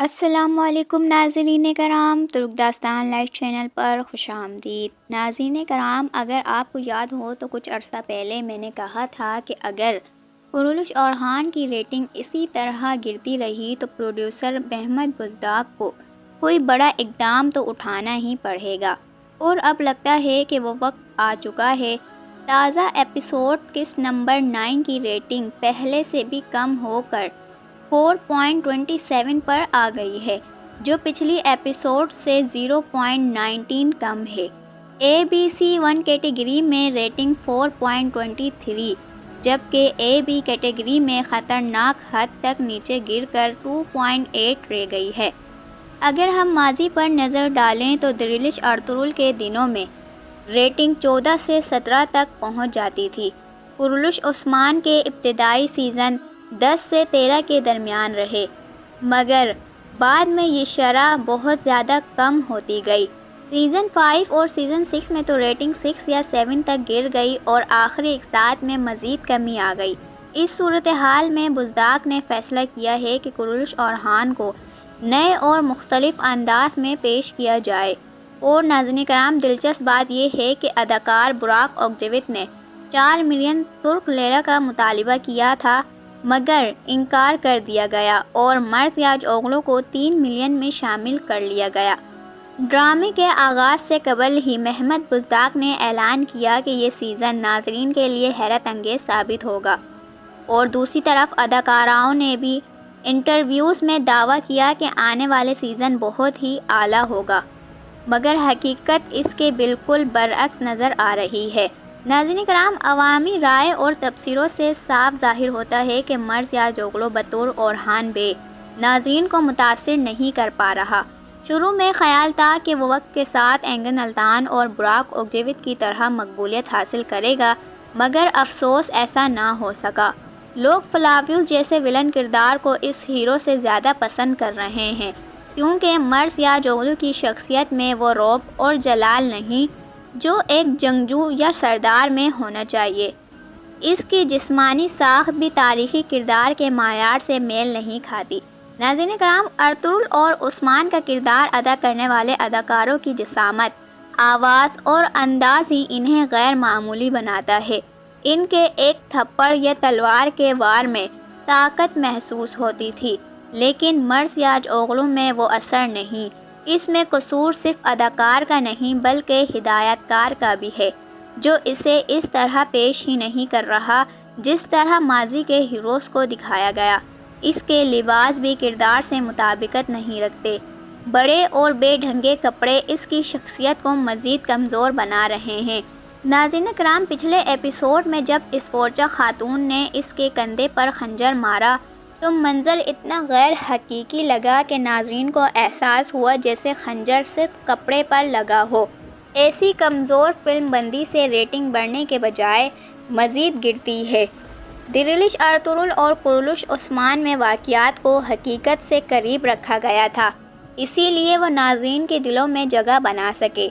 السلام علیکم ناظرین کرام، ترک داستان لائف چینل پر خوش آمدید۔ ناظرین کرام، اگر آپ کو یاد ہو تو کچھ عرصہ پہلے میں نے کہا تھا کہ اگر قرولش اورحان کی ریٹنگ اسی طرح گرتی رہی تو پروڈیوسر محمد بزداق کو کوئی بڑا اقدام تو اٹھانا ہی پڑے گا، اور اب لگتا ہے کہ وہ وقت آ چکا ہے۔ تازہ ایپیسوڈ کس نمبر 9 کی ریٹنگ پہلے سے بھی کم ہو کر 4.27 پر آ گئی ہے، جو پچھلی ایپیسوڈ سے 0.19 کم ہے۔ ABC1 کیٹیگری میں ریٹنگ 4.23، جبکہ AB کیٹیگری میں خطرناک حد تک نیچے گر کر 2.8 رہ گئی ہے۔ اگر ہم ماضی پر نظر ڈالیں تو دریلش ارطغرل کے دنوں میں ریٹنگ 14 سے 17 تک پہنچ جاتی تھی۔ قرولش عثمان کے ابتدائی سیزن 10 سے 13 کے درمیان رہے، مگر بعد میں یہ شرح بہت زیادہ کم ہوتی گئی۔ سیزن 5 اور سیزن 6 میں تو ریٹنگ 6 یا 7 تک گر گئی اور آخری اقساط میں مزید کمی آ گئی۔ اس صورتحال میں بزداق نے فیصلہ کیا ہے کہ قرولش اورحان کو نئے اور مختلف انداز میں پیش کیا جائے، اور ناظرین کرام، دلچسپ بات یہ ہے کہ اداکار براک اوگجویت نے 4 ملین ترک لیرہ کا مطالبہ کیا تھا، مگر انکار کر دیا گیا اور مرثیاج اوغلو کو 3 ملین میں شامل کر لیا گیا۔ ڈرامے کے آغاز سے قبل ہی محمد بزداق نے اعلان کیا کہ یہ سیزن ناظرین کے لیے حیرت انگیز ثابت ہوگا، اور دوسری طرف اداکاراؤں نے بھی انٹرویوز میں دعویٰ کیا کہ آنے والے سیزن بہت ہی اعلیٰ ہوگا، مگر حقیقت اس کے بالکل برعکس نظر آ رہی ہے۔ ناظرین کرام، عوامی رائے اور تبصروں سے صاف ظاہر ہوتا ہے کہ مرثیاج اوغلو بطور اورحان بے ناظرین کو متاثر نہیں کر پا رہا۔ شروع میں خیال تھا کہ وہ وقت کے ساتھ اینگن التان اور براک اوگجویت کی طرح مقبولیت حاصل کرے گا، مگر افسوس ایسا نہ ہو سکا۔ لوگ فلاویوس جیسے ولن کردار کو اس ہیرو سے زیادہ پسند کر رہے ہیں، کیونکہ مرثیاج اوغلو کی شخصیت میں وہ رعب اور جلال نہیں جو ایک جنگجو یا سردار میں ہونا چاہیے۔ اس کی جسمانی ساخت بھی تاریخی کردار کے معیار سے میل نہیں کھاتی۔ ناظرین کرام، ارطغرل اور عثمان کا کردار ادا کرنے والے اداکاروں کی جسامت، آواز اور انداز ہی انہیں غیر معمولی بناتا ہے۔ ان کے ایک تھپڑ یا تلوار کے وار میں طاقت محسوس ہوتی تھی، لیکن مرثیاج اوغلو میں وہ اثر نہیں۔ اس میں قصور صرف اداکار کا نہیں بلکہ ہدایت کار کا بھی ہے، جو اسے اس طرح پیش ہی نہیں کر رہا جس طرح ماضی کے ہیروز کو دکھایا گیا۔ اس کے لباس بھی کردار سے مطابقت نہیں رکھتے۔ بڑے اور بے ڈھنگے کپڑے اس کی شخصیت کو مزید کمزور بنا رہے ہیں۔ ناظرین کرام، پچھلے ایپیسوڈ میں جب اسپورچا خاتون نے اس کے کندھے پر خنجر مارا تو منظر اتنا غیر حقیقی لگا کہ ناظرین کو احساس ہوا جیسے خنجر صرف کپڑے پر لگا ہو۔ ایسی کمزور فلم بندی سے ریٹنگ بڑھنے کے بجائے مزید گرتی ہے۔ دریلش ارطغرل اور قرولش عثمان میں واقعات کو حقیقت سے قریب رکھا گیا تھا، اسی لیے وہ ناظرین کے دلوں میں جگہ بنا سکے،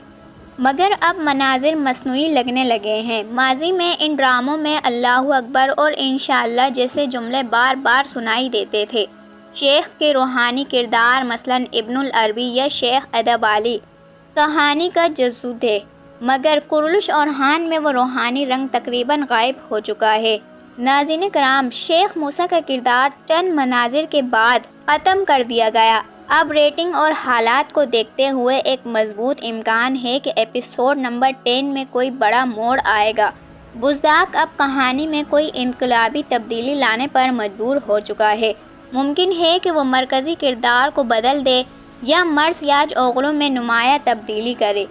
مگر اب مناظر مصنوعی لگنے لگے ہیں۔ ماضی میں ان ڈراموں میں اللہ اکبر اور انشاءاللہ جیسے جملے بار بار سنائی دیتے تھے۔ شیخ کے روحانی کردار مثلاً ابن العربی یا شیخ ادب علی کہانی کا جزو تھے، مگر قرولش اورحان میں وہ روحانی رنگ تقریباً غائب ہو چکا ہے۔ ناظرین کرام، شیخ موسیٰ کا کردار چند مناظر کے بعد ختم کر دیا گیا۔ اب ریٹنگ اور حالات کو دیکھتے ہوئے ایک مضبوط امکان ہے کہ ایپیسوڈ نمبر 10 میں کوئی بڑا موڑ آئے گا۔ بزداق اب کہانی میں کوئی انقلابی تبدیلی لانے پر مجبور ہو چکا ہے۔ ممکن ہے کہ وہ مرکزی کردار کو بدل دے یا مرثیاج اوغلو میں نمایاں تبدیلی کرے،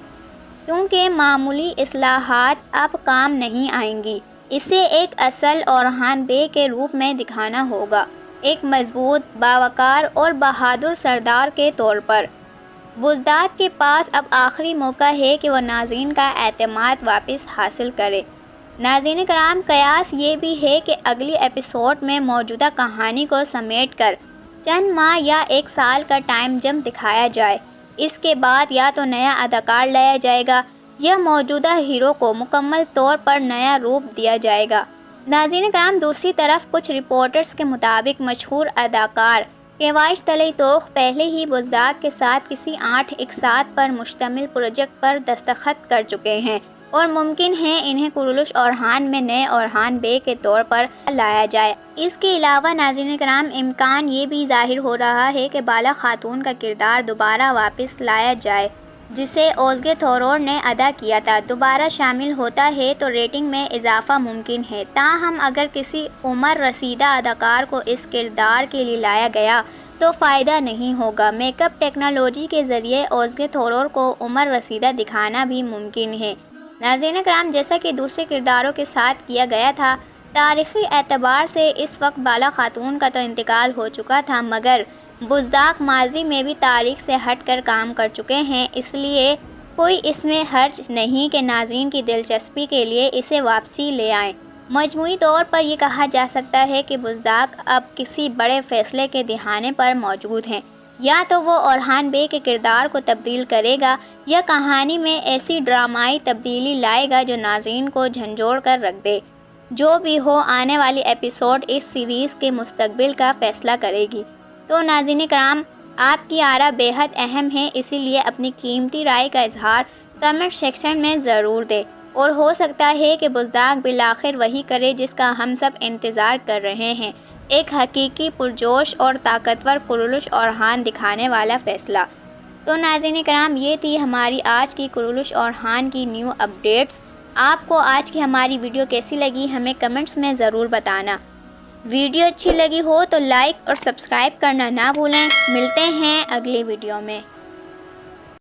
کیونکہ معمولی اصلاحات اب کام نہیں آئیں گی۔ اسے ایک اصل اورحان بے کے روپ میں دکھانا ہوگا، ایک مضبوط، باوقار اور بہادر سردار کے طور پر۔ بزداق کے پاس اب آخری موقع ہے کہ وہ ناظرین کا اعتماد واپس حاصل کرے۔ ناظرین کرام، قیاس یہ بھی ہے کہ اگلی ایپیسوڈ میں موجودہ کہانی کو سمیٹ کر چند ماہ یا 1 سال کا ٹائم جمپ دکھایا جائے۔ اس کے بعد یا تو نیا اداکار لایا جائے گا یا موجودہ ہیرو کو مکمل طور پر نیا روپ دیا جائے گا۔ ناظرین کرام، دوسری طرف کچھ رپورٹرز کے مطابق مشہور اداکار کیواش تلئی توخ پہلے ہی بزداق کے ساتھ کسی 8 اقساط پر مشتمل پروجیکٹ پر دستخط کر چکے ہیں اور ممکن ہے انہیں کرولش اورحان میں نئے اورحان بے کے طور پر لایا جائے۔ اس کے علاوہ ناظرین کرام امکان یہ بھی ظاہر ہو رہا ہے کہ بالا خاتون کا کردار دوبارہ واپس لایا جائے جسے اوزگے تھورور نے ادا کیا تھا۔ دوبارہ شامل ہوتا ہے تو ریٹنگ میں اضافہ ممکن ہے، تاہم اگر کسی عمر رسیدہ اداکار کو اس کردار کے لیے لایا گیا تو فائدہ نہیں ہوگا۔ میک اپ ٹیکنالوجی کے ذریعے اوزگے تھورور کو عمر رسیدہ دکھانا بھی ممکن ہے۔ ناظرین کرام جیسا کہ دوسرے کرداروں کے ساتھ کیا گیا تھا، تاریخی اعتبار سے اس وقت بالا خاتون کا تو انتقال ہو چکا تھا، مگر بزداق ماضی میں بھی تاریخ سے ہٹ کر کام کر چکے ہیں، اس لیے کوئی اس میں حرج نہیں کہ ناظرین کی دلچسپی کے لیے اسے واپسی لے آئیں۔ مجموعی طور پر یہ کہا جا سکتا ہے کہ بزداق اب کسی بڑے فیصلے کے دہانے پر موجود ہیں، یا تو وہ اورحان بے کے کردار کو تبدیل کرے گا یا کہانی میں ایسی ڈرامائی تبدیلی لائے گا جو ناظرین کو جھنجھوڑ کر رکھ دے۔ جو بھی ہو، آنے والی ایپیسوڈ اس سیریز کے مستقبل کا فیصلہ کرے گی۔ تو ناظرین کرام آپ کی آراء بے حد اہم ہے، اسی لیے اپنی قیمتی رائے کا اظہار کمنٹ سیکشن میں ضرور دیں، اور ہو سکتا ہے کہ بزداق بالآخر وہی کرے جس کا ہم سب انتظار کر رہے ہیں، ایک حقیقی پرجوش اور طاقتور کرولش اورحان دکھانے والا فیصلہ۔ تو ناظرین کرام یہ تھی ہماری آج کی کرولش اورحان کی نیو اپڈیٹس۔ آپ کو آج کی ہماری ویڈیو کیسی لگی ہمیں کمنٹس میں ضرور بتانا۔ ویڈیو اچھی لگی ہو تو لائک اور سبسکرائب کرنا نہ بھولیں۔ ملتے ہیں اگلی ویڈیو میں۔